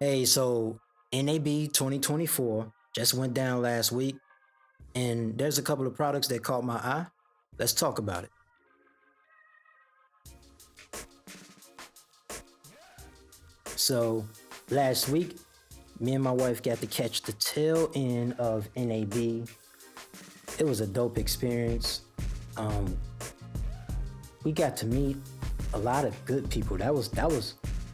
Hey, so NAB 2024 just went down last week, and there's a couple of products that caught my eye. Let's talk about it. So, last week, me and my wife got to catch the tail end of NAB. It was a dope experience. Um, we got to meet a lot of good people. That was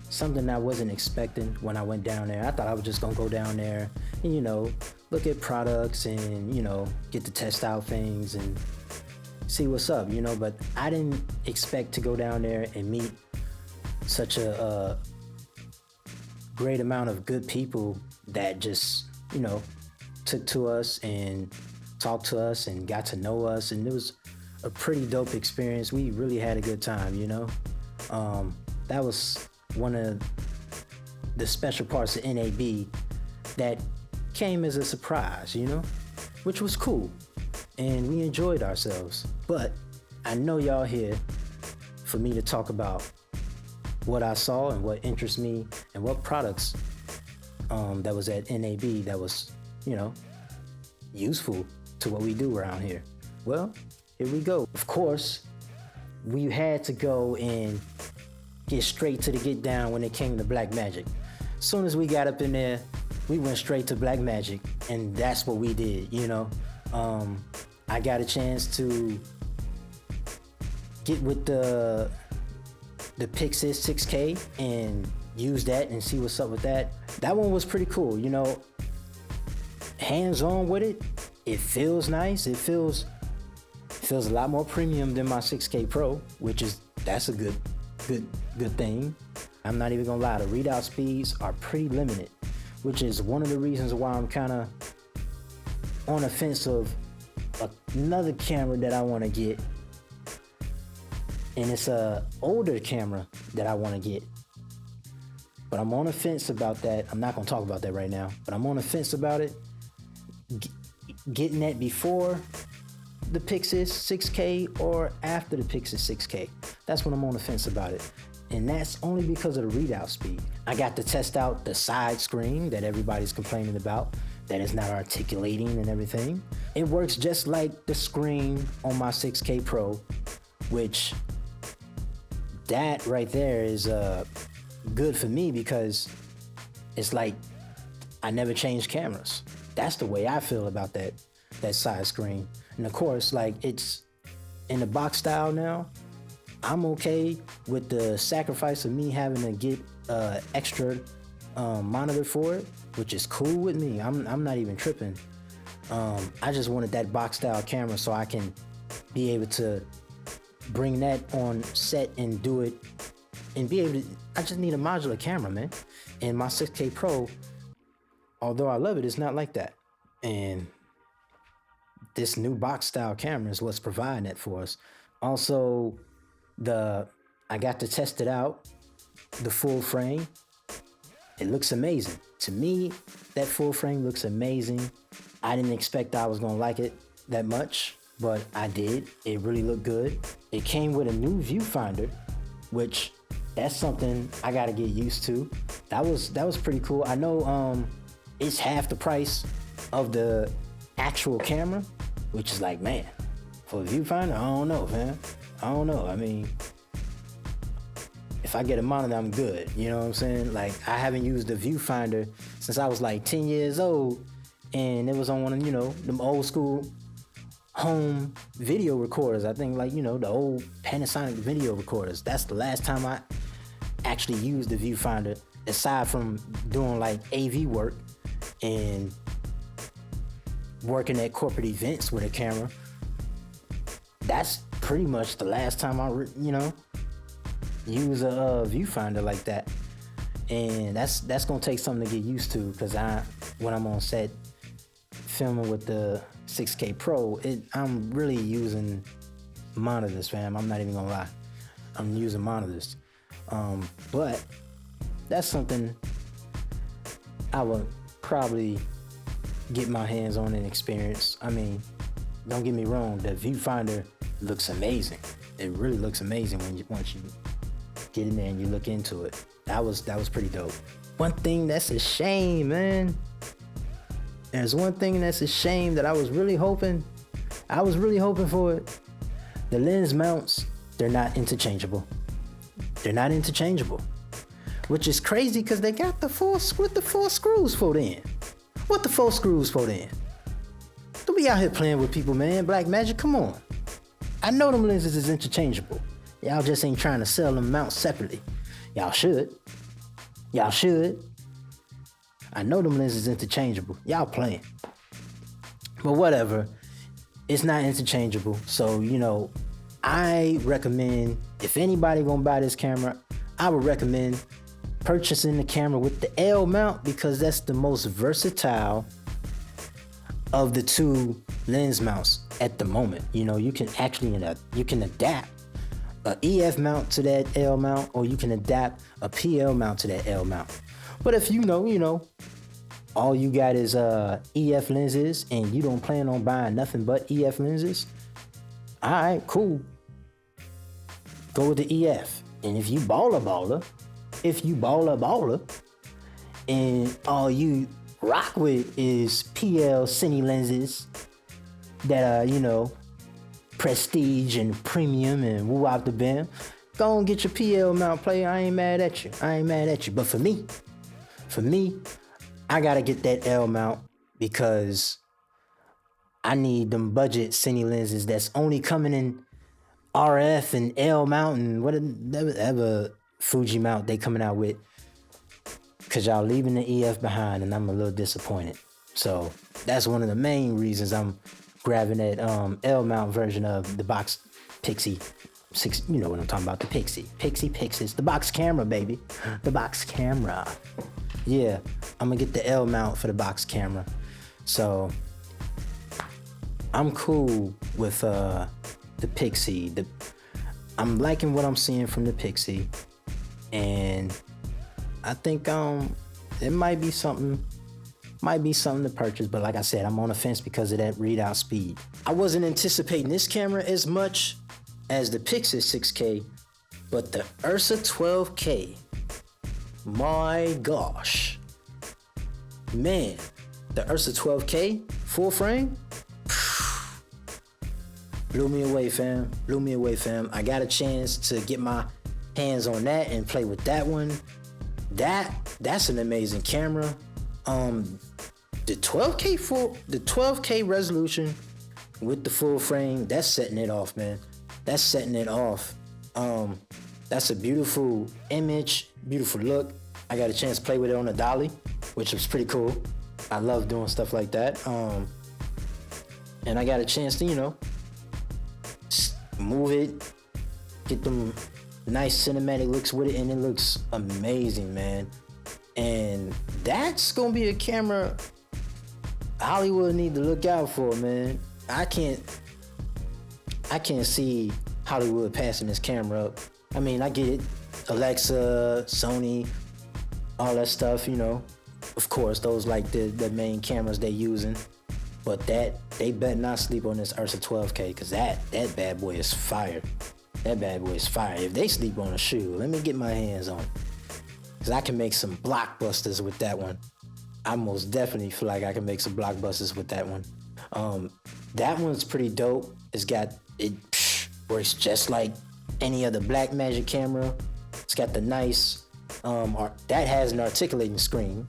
something I wasn't expecting when I went down there. I thought I was just gonna go down there and look at products and get to test out things and see what's up. But I didn't expect to go down there and meet such a great amount of good people that just took to us and talked to us and got to know us, and it was a pretty dope experience. We really had a good time. That was one of the special parts of NAB that came as a surprise, which was cool. And we enjoyed ourselves. But I know y'all here for me to talk about what I saw and what interests me and what products that was at NAB that was, useful to what we do around here. Well, here we go. Of course, we had to go and get straight to the get down when it came to BlackMagic. As soon as we got up in there, we went straight to BlackMagic, and that's what we did. I got a chance to get with the Pixis 6K and use that and see what's up with that. That one was pretty cool. Hands-on with it. It feels nice. It feels a lot more premium than my 6K Pro, that's a good thing. I'm not even gonna lie, the readout speeds are pretty limited, which is one of the reasons why I'm kind of on the fence of another camera that I want to get, and it's a older camera that I want to get. But I'm on the fence about that. I'm not gonna talk about that right now, but I'm on the fence about it. Getting that before the Pixis 6K or after the Pixis 6K. That's when I'm on the fence about it. And that's only because of the readout speed. I got to test out the side screen that everybody's complaining about, that is not articulating and everything. It works just like the screen on my 6K Pro, which that right there is good for me because it's like I never changed cameras. That's the way I feel about that side screen. And of course, like, it's in the box style now. I'm okay with the sacrifice of me having to get extra monitor for it, which is cool with me. I'm not even tripping. I just wanted that box style camera so I can be able to bring that on set and do it and be able to. I just need a modular camera, man. And my 6K Pro, although I love it, it's not like that. And this new box style camera is what's providing it for us. Also, I got to test it out, the full frame. It looks amazing. To me, that full frame looks amazing. I didn't expect I was gonna like it that much, but I did. It really looked good. It came with a new viewfinder, which that's something I gotta get used to. That was pretty cool. I know it's half the price of the actual camera, which is like, man, for a viewfinder, I don't know, man. I don't know. I mean, if I get a monitor, I'm good. You know what I'm saying? Like, I haven't used the viewfinder since I was like 10 years old, and it was on one of, them old school home video recorders. I think, like, the old Panasonic video recorders. That's the last time I actually used the viewfinder, aside from doing like AV work and working at corporate events with a camera. That's pretty much the last time I, use a viewfinder like that. And that's gonna take something to get used to, because when I'm on set filming with the 6K Pro, I'm really using monitors, fam. I'm not even gonna lie. I'm using monitors. But that's something I would probably get my hands on and experience. I mean, don't get me wrong, the viewfinder looks amazing. It really looks amazing once you get in there and you look into it. That was pretty dope. one thing that's a shame, man. There's one thing that's a shame that I was really hoping for it. The lens mounts, they're not interchangeable. They're not interchangeable. Which is crazy because they got the four screws for then. What the 4 screws for then? Don't be out here playing with people, man. BlackMagic, come on. I know them lenses is interchangeable. Y'all just ain't trying to sell them mounts separately. Y'all should. I know them lenses interchangeable. Y'all playing. But whatever. It's not interchangeable. So, I recommend, if anybody gonna buy this camera, I would recommend purchasing the camera with the L mount because that's the most versatile of the 2 lens mounts at the moment. You can actually adapt a EF mount to that L mount, or you can adapt a PL mount to that L mount. But if all you got is EF lenses and you don't plan on buying nothing but EF lenses, all right, cool. Go with the EF. And if you baller, and all you rock with is PL cine lenses that are, prestige and premium and woo out the bam, go and get your PL mount, player. I ain't mad at you. But for me, I gotta get that L mount because I need them budget cine lenses that's only coming in RF and L mount and whatever Fuji mount they coming out with, because y'all leaving the EF behind and I'm a little disappointed. So that's one of the main reasons I'm grabbing that L mount version of the box Pixie 6. You know what I'm talking about, the Pixie Pixis, the box camera, baby, the box camera. Yeah, I'm gonna get the L mount for the box camera. So I'm cool with the Pixie. I'm liking what I'm seeing from the Pixie, and I think it might be something to purchase. But like I said, I'm on the fence because of that readout speed. I wasn't anticipating this camera as much as the Pixis 6K, but the Ursa 12K, my gosh, man, the Ursa 12K full frame blew me away, fam. I got a chance to get my hands on that and play with that one. That's an amazing camera. The 12K resolution with the full frame, that's setting it off, man. That's setting it off. That's a beautiful image, beautiful look. I got a chance to play with it on a dolly, which was pretty cool. I love doing stuff like that. And I got a chance to, move it, get them nice cinematic looks with it, and it looks amazing, man. And that's gonna be a camera Hollywood need to look out for, man. I can't see Hollywood passing this camera up. I mean, I get it, Alexa, Sony, all that stuff, of course, those like the main cameras they using. But they better not sleep on this Ursa 12K, because that bad boy is fire. If they sleep on a shoe, let me get my hands on it, because I can make some blockbusters with that one. I most definitely feel like I can make some blockbusters with that one. That one's pretty dope. It works just like any other BlackMagic camera. It's got the nice, that has an articulating screen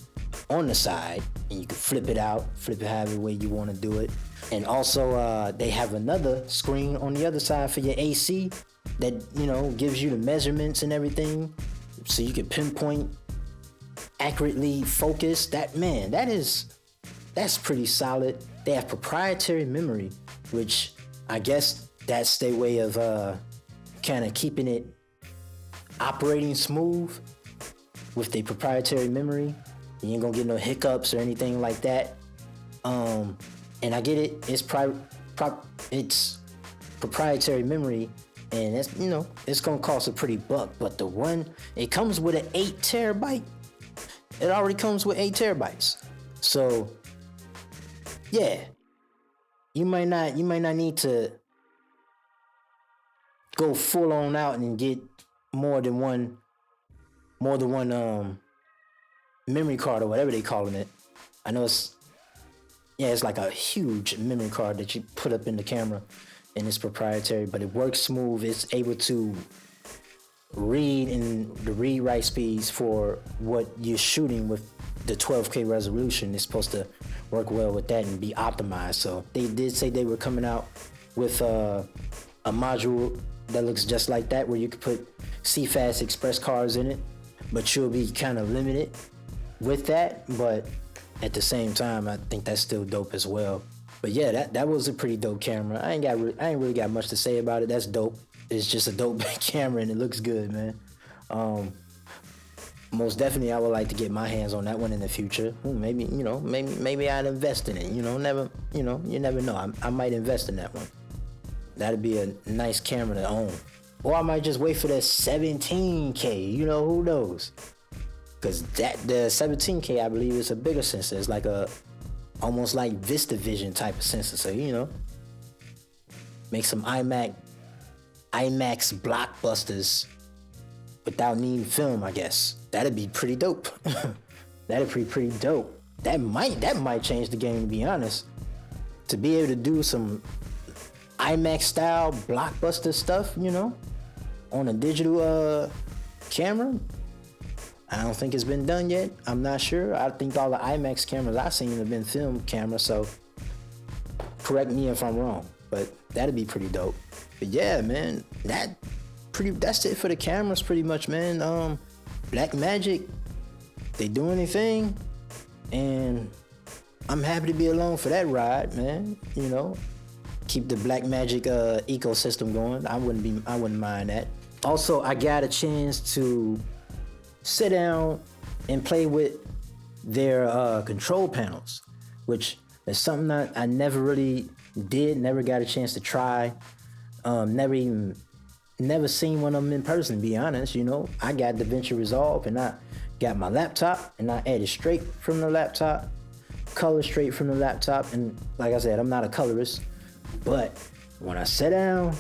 on the side, and you can flip it however way you want to do it. And also they have another screen on the other side for your AC that gives you the measurements and everything, so you can pinpoint, accurately focus. That's pretty solid. They have proprietary memory, which I guess that's their way of kind of keeping it operating smooth with their proprietary memory. You ain't gonna get no hiccups or anything like that. And I get it. It's it's proprietary memory, and it's it's gonna cost a pretty buck. But the one, it comes with an 8 terabyte. It already comes with 8 terabytes. So yeah, you might not need to go full on out and get more than one memory card or whatever they calling it. I know it's like a huge memory card that you put up in the camera, and it's proprietary, but it works smooth. It's able to read in the read-write speeds for what you're shooting with the 12K resolution. It's supposed to work well with that and be optimized. So they did say they were coming out with a module that looks just like that, where you could put CFast express cards in it, but you'll be kind of limited with that. But at the same time, I think that's still dope as well. But yeah, that was a pretty dope camera. I ain't really got much to say about it. That's dope. It's just a dope camera and it looks good, man. Most definitely, I would like to get my hands on that one in the future. Maybe I'd invest in it. You never know. I might invest in that one. That'd be a nice camera to own. Or I might just wait for that 17K. Who knows? Because the 17K, I believe, is a bigger sensor. It's like almost like VistaVision type of sensor. So, make some IMAX blockbusters without needing film, I guess. That'd be pretty dope. That'd be pretty dope. That might change the game, to be honest. To be able to do some IMAX style blockbuster stuff, on a digital camera. I don't think it's been done yet. I'm not sure. I think all the IMAX cameras I've seen have been film cameras, so correct me if I'm wrong, but that'd be pretty dope. But yeah, man, that's it for the cameras pretty much, man. BlackMagic, they doing their thing, and I'm happy to be along for that ride, man. Keep the BlackMagic ecosystem going. I wouldn't mind that. Also, I got a chance to sit down and play with their control panels, which is something that I never really did, never got a chance to try. Never seen one of them in person, to be honest. I got DaVinci Resolve, and I got my laptop, and I added straight from the laptop, color straight from the laptop. And like I said, I'm not a colorist, but when I sat down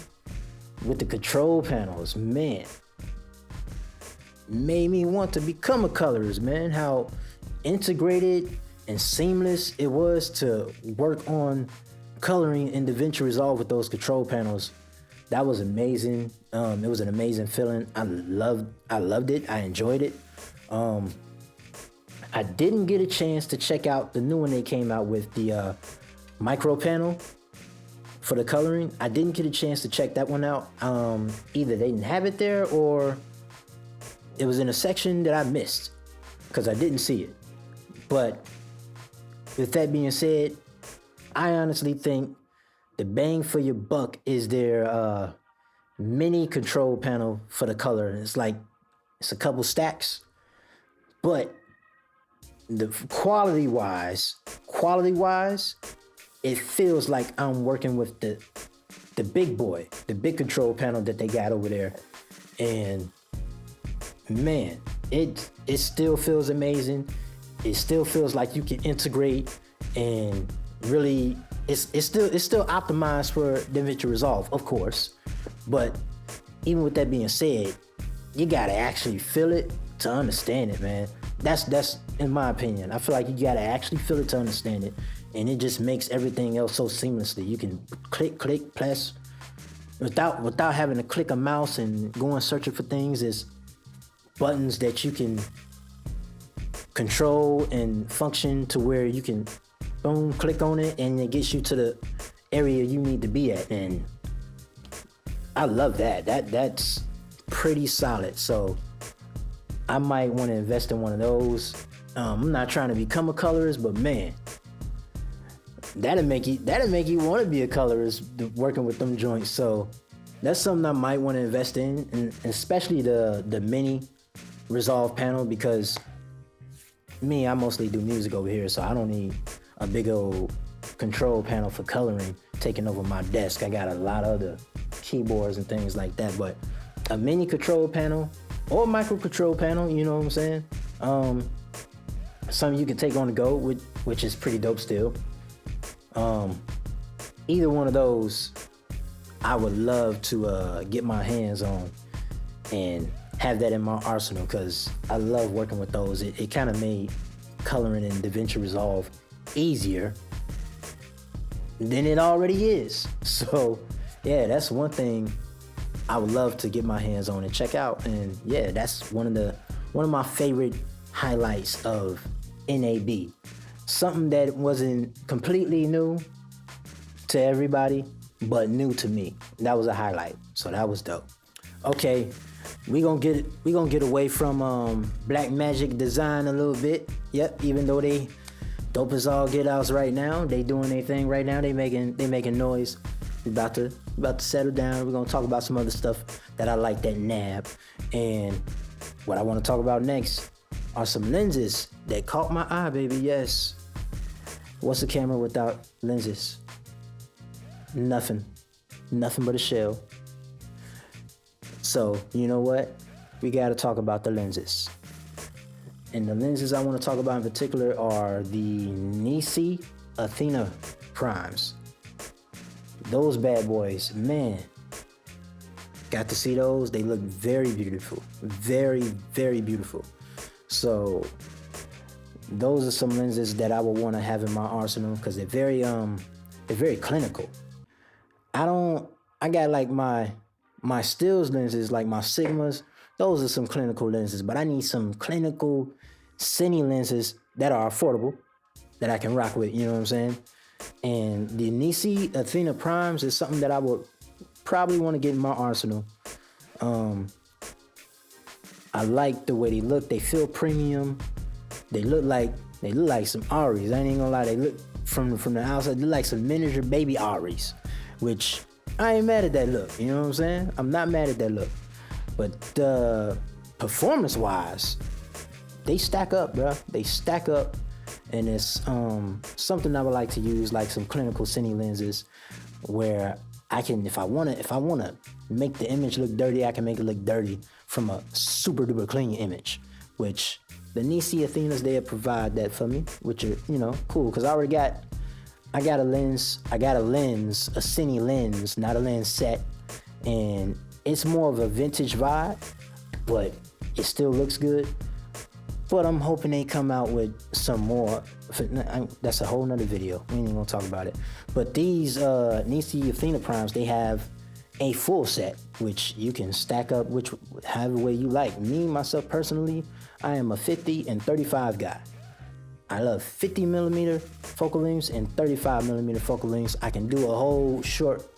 with the control panels, man, made me want to become a colorist, man. How integrated and seamless it was to work on coloring in DaVinci Resolve with those control panels. That was amazing. It was an amazing feeling. I loved it. I enjoyed it. I didn't get a chance to check out the new one they came out with, the micro panel for the coloring. I didn't get a chance to check that one out. Either they didn't have it there, or it was in a section that I missed because I didn't see it. But with that being said, I honestly think the bang for your buck is their mini control panel for the color. It's a couple stacks, but the quality wise, it feels like I'm working with the big boy, the big control panel that they got over there. And man, it still feels amazing. It still feels like you can integrate, and really it's still optimized for DaVinci Resolve, of course. But even with that being said, you gotta actually feel it to understand it, man. That's in my opinion. I feel like you gotta actually feel it to understand it, and it just makes everything else so seamlessly. You can click, press without having to click a mouse and going searching for things. There's buttons that you can control and function to where you can boom, click on it, and it gets you to the area you need to be at. And I love that. That's pretty solid. So I might want to invest in one of those. I'm not trying to become a colorist, but man, that'll make you want to be a colorist working with them joints. So that's something I might want to invest in, and especially the mini Resolve panel, because I mostly do music over here, so I don't need a big old control panel for coloring taking over my desk. I got a lot of other keyboards and things like that, but a mini control panel or micro control panel, you know what I'm saying? Something you can take on the go, which is pretty dope still. Either one of those, I would love to get my hands on and have that in my arsenal because I love working with those. It kind of made coloring in DaVinci Resolve easier than it already is. So yeah, that's one thing I would love to get my hands on and check out. And yeah, that's one of my favorite highlights of NAB. Something that wasn't completely new to everybody, but new to me. That was a highlight. So that was dope. Okay, we gonna get away from BlackMagic design a little bit. Yep, even though they dope as all get outs right now, they doing their thing right now. They making noise. We about to settle down. We're gonna talk about some other stuff that I like that NAB. And what I want to talk about next are some lenses that caught my eye, baby. Yes. What's a camera without lenses? Nothing but a shell. So you know what? We gotta talk about the lenses. And the lenses I want to talk about in particular are the NAB Athena Primes. Those bad boys, man. Got to see those. They look very beautiful. Very, very beautiful. So those are some lenses that I would want to have in my arsenal because they're very clinical. I got like my stills lenses, like my Sigmas. Those are some clinical lenses, but I need some clinical cine lenses that are affordable that I can rock with, you know what I'm saying? And the NAB Athena Primes is something that I would probably want to get in my arsenal. I like the way they look. They feel premium. They look like some Aries. I ain't gonna lie. They look from the outside, they look like some miniature baby Aries, which I ain't mad at that look. You know what I'm saying? I'm not mad at that look. But performance-wise, they stack up, bro. They stack up, and it's something I would like to use, like some clinical cine lenses, where I can, if I wanna make the image look dirty, I can make it look dirty from a super duper clean image, which the NAB Athenas, they provide that for me, which are, cool, because I got a lens, a cine lens, not a lens set, and it's more of a vintage vibe, but it still looks good. But I'm hoping they come out with some more. That's a whole nother video. We ain't even gonna talk about it. But these NAB Athena Primes, they have a full set, which you can stack up however way you like. Me, myself personally, I am a 50 and 35 guy. I love 50 millimeter focal lengths and 35 millimeter focal lengths. I can do a whole short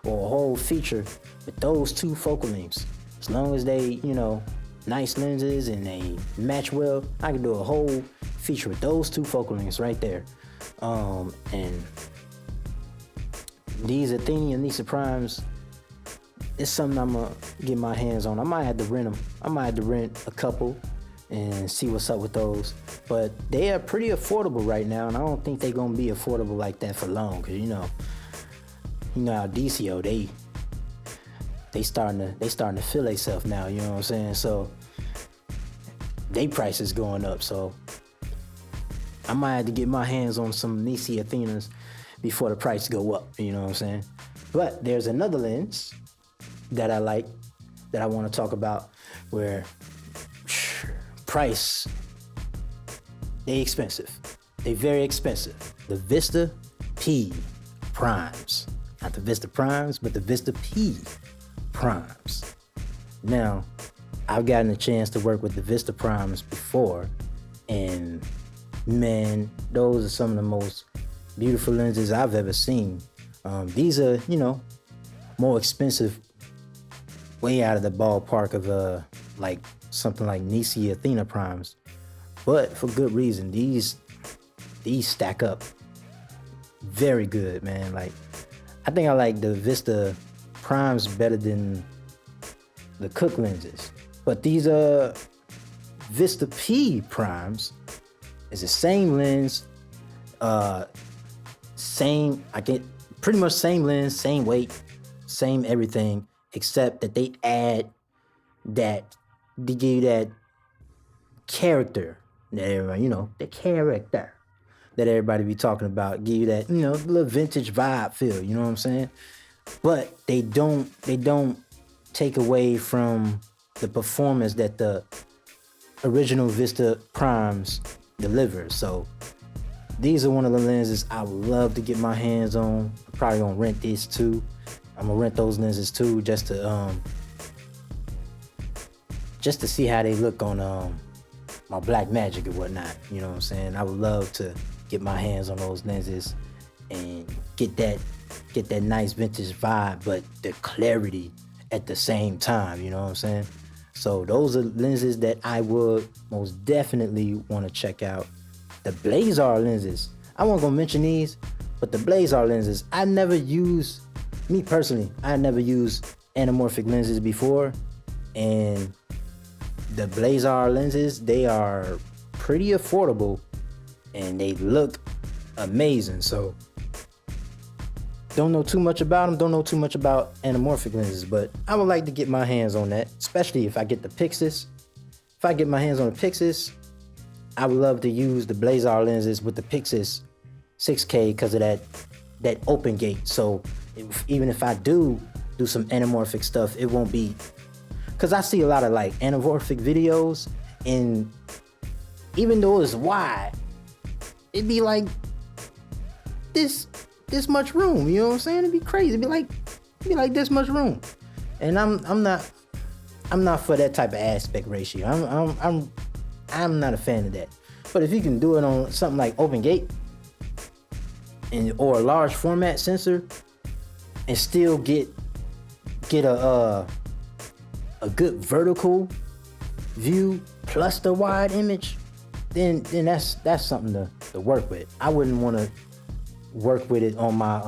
or a whole feature with those two focal lengths. As long as they, nice lenses and they match well, I can do a whole feature with those two focal lengths right there. And these Athena and NAB Primes, it's something I'm gonna get my hands on. I might have to rent them. I might have to rent a couple and see what's up with those. But they are pretty affordable right now, and I don't think they're gonna be affordable like that for long, because you know how DCO, they starting to feel themselves now, you know what I'm saying? So they price is going up, so I might have to get my hands on some NAB Athenas before the price go up, you know what I'm saying? But there's another lens that I like, that I want to talk about, where price, they expensive. They very expensive. The Vista P Primes. Not the Vista Primes, but the Vista P Primes. Now, I've gotten a chance to work with the Vista Primes before, and man, those are some of the most beautiful lenses I've ever seen. These are, more expensive, way out of the ballpark of like something like NAB Athena Primes, but for good reason. These stack up very good, man. Like, I think I like the Vista Primes better than the Cook lenses. But these Vista P Primes is the same lens, pretty much same lens, same weight, same everything, except that they add they give you that character that everybody, the character that everybody be talking about, give you that, little vintage vibe feel, you know what I'm saying? But they don't take away from the performance that the original Vista Primes deliver. So these are one of the lenses I would love to get my hands on. I'm probably gonna rent these too. I'm gonna rent those lenses too, just to see how they look on my BlackMagic or whatnot. You know what I'm saying? I would love to get my hands on those lenses and get that nice vintage vibe, but the clarity at the same time. You know what I'm saying? So those are lenses that I would most definitely want to check out. The Blazar lenses, I wasn't gonna mention these, but the Blazar lenses, I never used anamorphic lenses before, and the Blazar lenses, they are pretty affordable and they look amazing. So don't know too much about them, don't know too much about anamorphic lenses, but I would like to get my hands on that, especially if I get the Pixis. If I get my hands on the Pixis, I would love to use the Blazar lenses with the Pixis 6K because of that open gate. So even if I do some anamorphic stuff, it won't be, because I see a lot of like anamorphic videos, and even though it's wide, it'd be like this much room. You know what I'm saying? It'd be crazy. It'd be like this much room, and I'm not for that type of aspect ratio. I'm not a fan of that. But if you can do it on something like open gate or a large format sensor and still get a good vertical view plus the wide image, then that's something to work with. I wouldn't want to work with it on my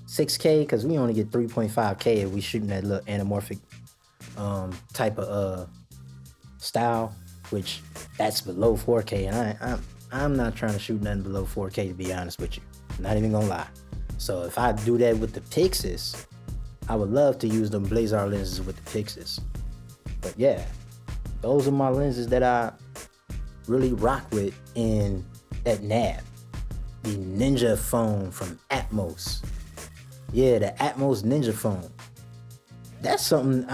6K because we only get 3.5K if we shooting that little anamorphic type of style, which that's below 4K, and I'm not trying to shoot nothing below 4K, to be honest with you. Not even gonna lie. So if I do that with the Pixis, I would love to use them Blazar lenses with the Pixis. But yeah, those are my lenses that I really rock with in that NAB. The Ninja phone from Atmos. Yeah, the Atmos Ninja phone. That's something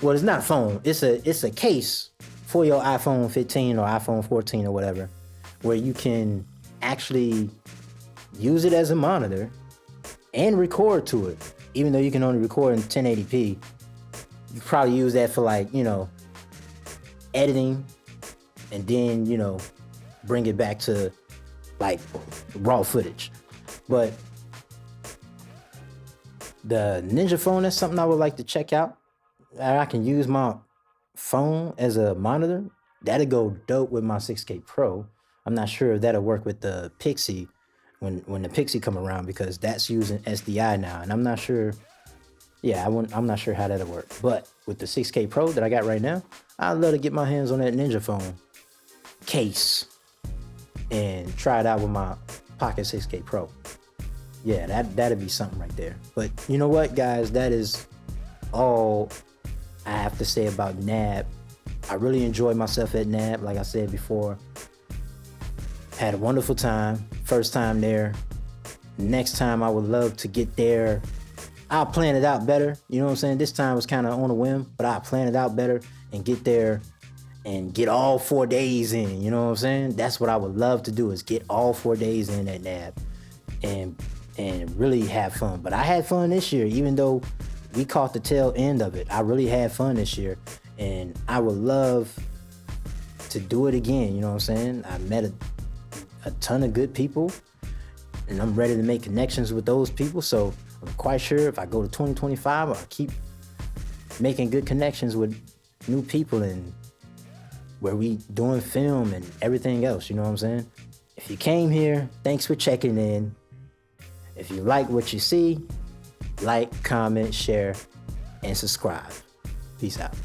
well, it's not a phone. It's a case for your iPhone 15 or iPhone 14 or whatever, where you can actually use it as a monitor and record to it. Even though you can only record in 1080p, you probably use that for like, editing, and then, bring it back to like raw footage. But the Ninja phone, that's something I would like to check out. I can use my phone as a monitor. That'll go dope with my 6K Pro. I'm not sure if that'll work with the Pixie when the Pixie come around, because that's using SDI now, and I'm not sure. Yeah, I'm not sure how that'll work. But with the 6K Pro that I got right now, I'd love to get my hands on that Ninja phone case and try it out with my Pocket 6K Pro. Yeah, that'd be something right there. But you know what, guys? That is all I have to say about NAB. I really enjoyed myself at NAB, like I said before. Had a wonderful time. First time there. Next time I would love to get there. I'll plan it out better. You know what I'm saying? This time was kind of on a whim, but I'll plan it out better and get there and get all 4 days in. You know what I'm saying? That's what I would love to do, is get all 4 days in at NAB and really have fun. But I had fun this year, even though we caught the tail end of it. I really had fun this year, and I would love to do it again. You know what I'm saying? I met a ton of good people, and I'm ready to make connections with those people. So I'm quite sure if I go to 2025, I'll keep making good connections with new people, and where we doing film and everything else. You know what I'm saying? If you came here, thanks for checking in. If you like what you see, like, comment, share, and subscribe. Peace out.